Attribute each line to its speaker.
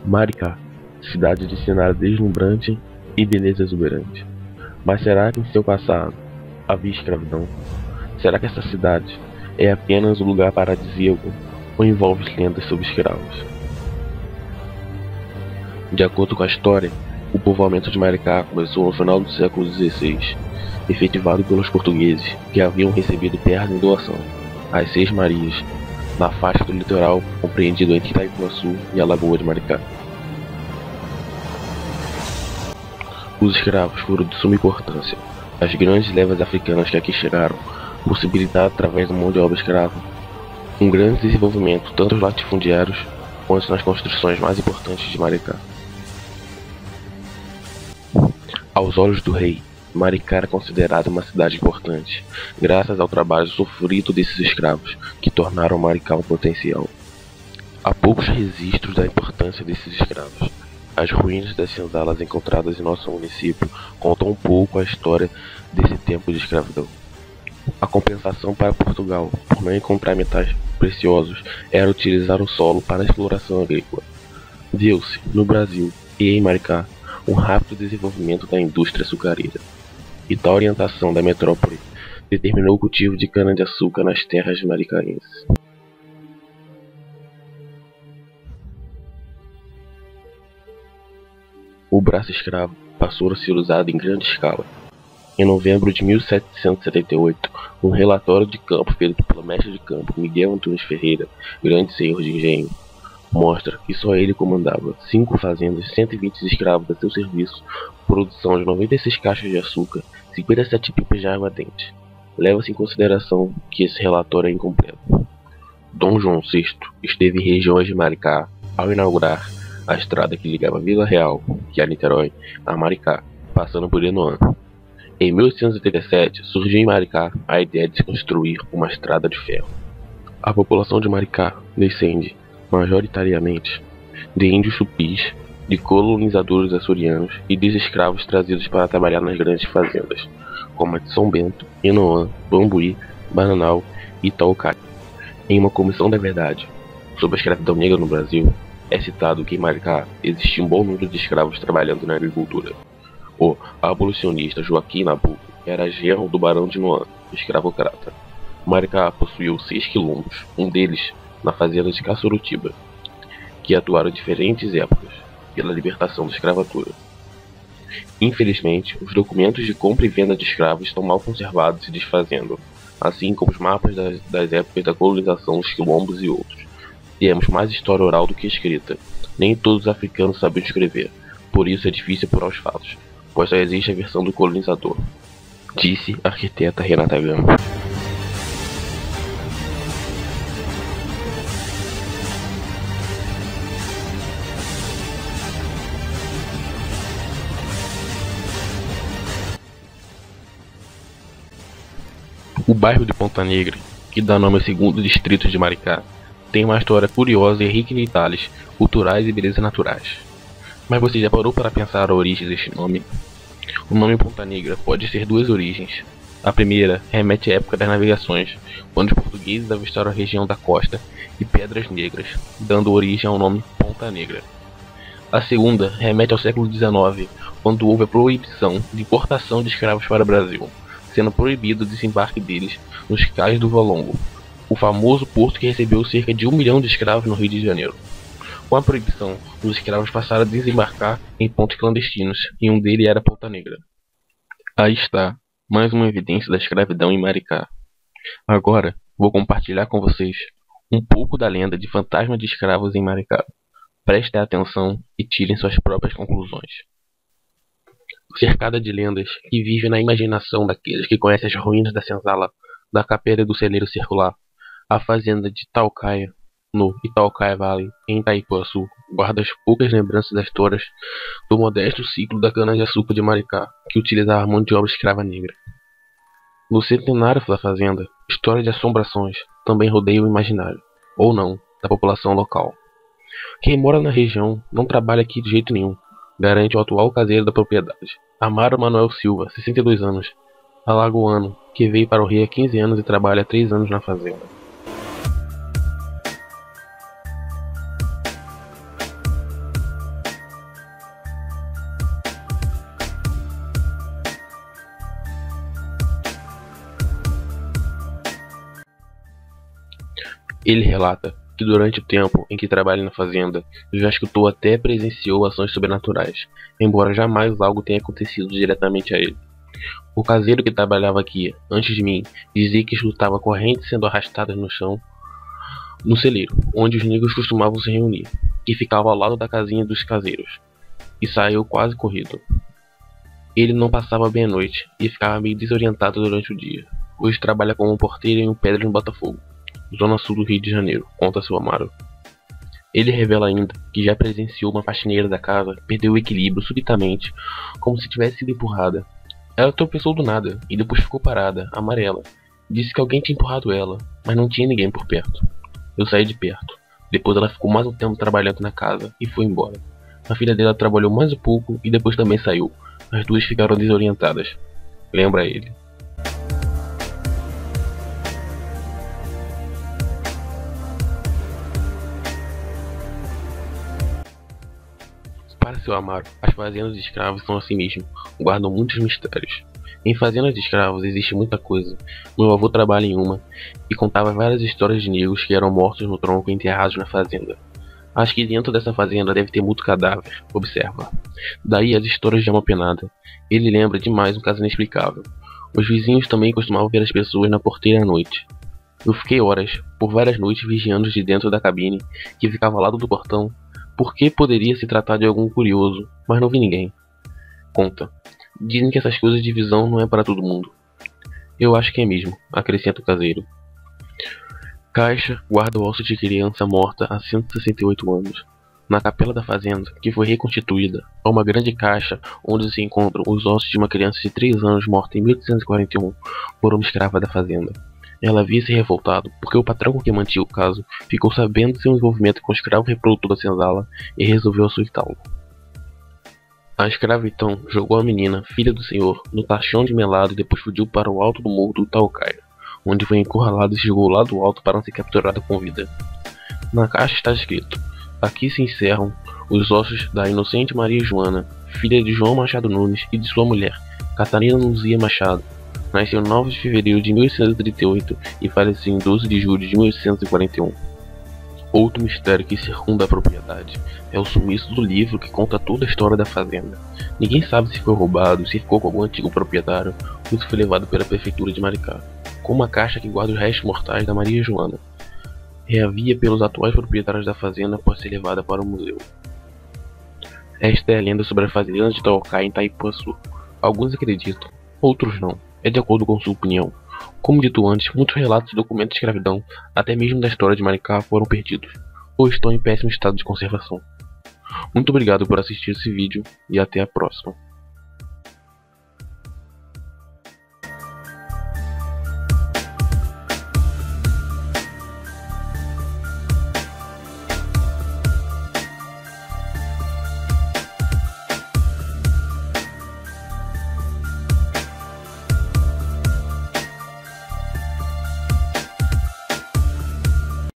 Speaker 1: Maricá, cidade de cenário deslumbrante e beleza exuberante. Mas será que em seu passado havia escravidão? Será que essa cidade é apenas um lugar paradisíaco ou envolve lendas sobre escravos? De acordo com a história, o povoamento de Maricá começou no final do século XVI, efetivado pelos portugueses que haviam recebido terras em doação, as Seis Marias, na faixa do litoral compreendido entre Itaipuaçu e a Lagoa de Maricá. Os escravos foram de suma importância. As grandes levas africanas que aqui chegaram possibilitaram, através da mão de obra escrava, um grande desenvolvimento tanto nos latifundiários quanto nas construções mais importantes de Maricá. Aos olhos do rei, Maricá era considerada uma cidade importante, graças ao trabalho sofrido desses escravos, que tornaram Maricá um potencial. Há poucos registros da importância desses escravos. As ruínas das senzalas encontradas em nosso município contam um pouco a história desse tempo de escravidão. A compensação para Portugal, por não encontrar metais preciosos, era utilizar o solo para a exploração agrícola. Viu-se, no Brasil e em Maricá, um rápido desenvolvimento da indústria açucareira. E tal orientação da metrópole determinou o cultivo de cana-de-açúcar nas terras maricaenses. O braço escravo passou a ser usado em grande escala. Em novembro de 1778, um relatório de campo feito pelo mestre de campo Miguel Antunes Ferreira, grande senhor de engenho, mostra que só ele comandava 5 fazendas e 120 escravos a seu serviço, produção de 96 caixas de açúcar, 57 pipas de aguardente. Leva-se em consideração que esse relatório é incompleto. Dom João VI esteve em regiões de Maricá ao inaugurar a estrada que ligava Vila Real, que é Niterói, a Maricá, passando por Enoã. Em 1887, surgiu em Maricá a ideia de se construir uma estrada de ferro. A população de Maricá descende, majoritariamente, de índios tupis, de colonizadores açorianos e de escravos trazidos para trabalhar nas grandes fazendas, como a de São Bento, Enoã, Bambuí, Bananal e Itaucai. Em uma comissão da verdade sobre a escravidão negra no Brasil, é citado que em Maricá existia um bom número de escravos trabalhando na agricultura. O abolicionista Joaquim Nabuco era genro do barão de Noã, escravocrata. Maricá possuiu 6 quilombos, um deles na fazenda de Caçurutiba, que atuaram em diferentes épocas pela libertação da escravatura. Infelizmente, os documentos de compra e venda de escravos estão mal conservados e se desfazendo, assim como os mapas das épocas da colonização dos quilombos e outros. Temos mais história oral do que escrita. Nem todos os africanos sabiam escrever, por isso é difícil apurar os fatos, pois só existe a versão do colonizador, disse a arquiteta Renata Gama. O bairro de Ponta Negra, que dá nome ao segundo distrito de Maricá, tem uma história curiosa e rica em detalhes culturais e belezas naturais. Mas você já parou para pensar a origem deste nome? O nome Ponta Negra pode ter 2 origens. A primeira remete à época das navegações, quando os portugueses avistaram a região da costa e Pedras Negras, dando origem ao nome Ponta Negra. A segunda remete ao século XIX, quando houve a proibição de importação de escravos para o Brasil, sendo proibido o desembarque deles nos cais do Valongo, o famoso porto que recebeu cerca de 1 milhão de escravos no Rio de Janeiro. Com a proibição, os escravos passaram a desembarcar em pontos clandestinos, e um deles era Ponta Negra. Aí está, mais uma evidência da escravidão em Maricá. Agora, vou compartilhar com vocês um pouco da lenda de fantasma de escravos em Maricá. Prestem atenção e tirem suas próprias conclusões. Cercada de lendas que vive na imaginação daqueles que conhecem as ruínas da senzala, da capela e do celeiro circular, a fazenda de Itaucaia, no Itaucaia Valley, em Itaipuaçu, guarda as poucas lembranças das histórias do modesto ciclo da cana-de-açúcar de Maricá, que utilizava mão de obra escrava negra. No centenário da fazenda, histórias de assombrações também rodeiam o imaginário, ou não, da população local. Quem mora na região não trabalha aqui de jeito nenhum, garante o atual caseiro da propriedade, Amaro Manuel Silva, 62 anos, alagoano, que veio para o Rio há 15 anos e trabalha há 3 anos na fazenda. Ele relata que durante o tempo em que trabalha na fazenda, já escutou até presenciou ações sobrenaturais, embora jamais algo tenha acontecido diretamente a ele. O caseiro que trabalhava aqui, antes de mim, dizia que escutava correntes sendo arrastadas no chão, no celeiro, onde os negros costumavam se reunir, que ficava ao lado da casinha dos caseiros, e saiu quase corrido. Ele não passava bem a noite, e ficava meio desorientado durante o dia. Hoje trabalha como porteiro em um prédio no Botafogo, zona sul do Rio de Janeiro, conta seu Amaro. Ele revela ainda que já presenciou uma faxineira da casa perder o equilíbrio subitamente, como se tivesse sido empurrada. Ela tropeçou do nada, e depois ficou parada, amarela. Disse que alguém tinha empurrado ela, mas não tinha ninguém por perto. Eu saí de perto. Depois ela ficou mais um tempo trabalhando na casa e foi embora. A filha dela trabalhou mais um pouco e depois também saiu. As duas ficaram desorientadas. Lembra ele. Para seu Amaro, as fazendas de escravos são assim mesmo, guardam muitos mistérios. Em fazendas de escravos existe muita coisa. Meu avô trabalha em uma e contava várias histórias de negros que eram mortos no tronco e enterrados na fazenda. Acho que dentro dessa fazenda deve ter muito cadáver, observa. Daí as histórias de alma penada. Ele lembra demais um caso inexplicável. Os vizinhos também costumavam ver as pessoas na porteira à noite. Eu fiquei horas, por várias noites, vigiando de dentro da cabine, que ficava ao lado do portão, porque poderia se tratar de algum curioso, mas não vi ninguém. Conta. Dizem que essas coisas de visão não é para todo mundo. Eu acho que é mesmo, acrescenta o caseiro. Caixa guarda o osso de criança morta há 168 anos. Na capela da fazenda, que foi reconstituída, há uma grande caixa onde se encontram os ossos de uma criança de 3 anos morta em 1841 por uma escrava da fazenda. Ela havia se revoltado porque o patrão que mantinha o caso ficou sabendo de seu envolvimento com o escravo reprodutor da senzala e resolveu açoitá-lo. A escrava então jogou a menina, filha do senhor, no caixão de melado e depois fugiu para o alto do morro do Taucaia, onde foi encurralada e chegou lá do alto para não ser capturada com vida. Na caixa está escrito: aqui se encerram os ossos da inocente Maria Joana, filha de João Machado Nunes e de sua mulher, Catarina Luzia Machado. Nasceu em 9 de fevereiro de 1838 e faleceu em 12 de julho de 1841. Outro mistério que circunda a propriedade é o sumiço do livro que conta toda a história da fazenda. Ninguém sabe se foi roubado, se ficou com algum antigo proprietário ou se foi levado pela prefeitura de Maricá, como a caixa que guarda os restos mortais da Maria Joana. Reavia pelos atuais proprietários da fazenda após ser levada para o museu. Esta é a lenda sobre a fazenda de Taucaia em Itaipuaçu. Alguns acreditam, outros não. É de acordo com sua opinião. Como dito antes, muitos relatos e documentos de escravidão, até mesmo da história de Maricá, foram perdidos, ou estão em péssimo estado de conservação. Muito obrigado por assistir esse vídeo e até a próxima.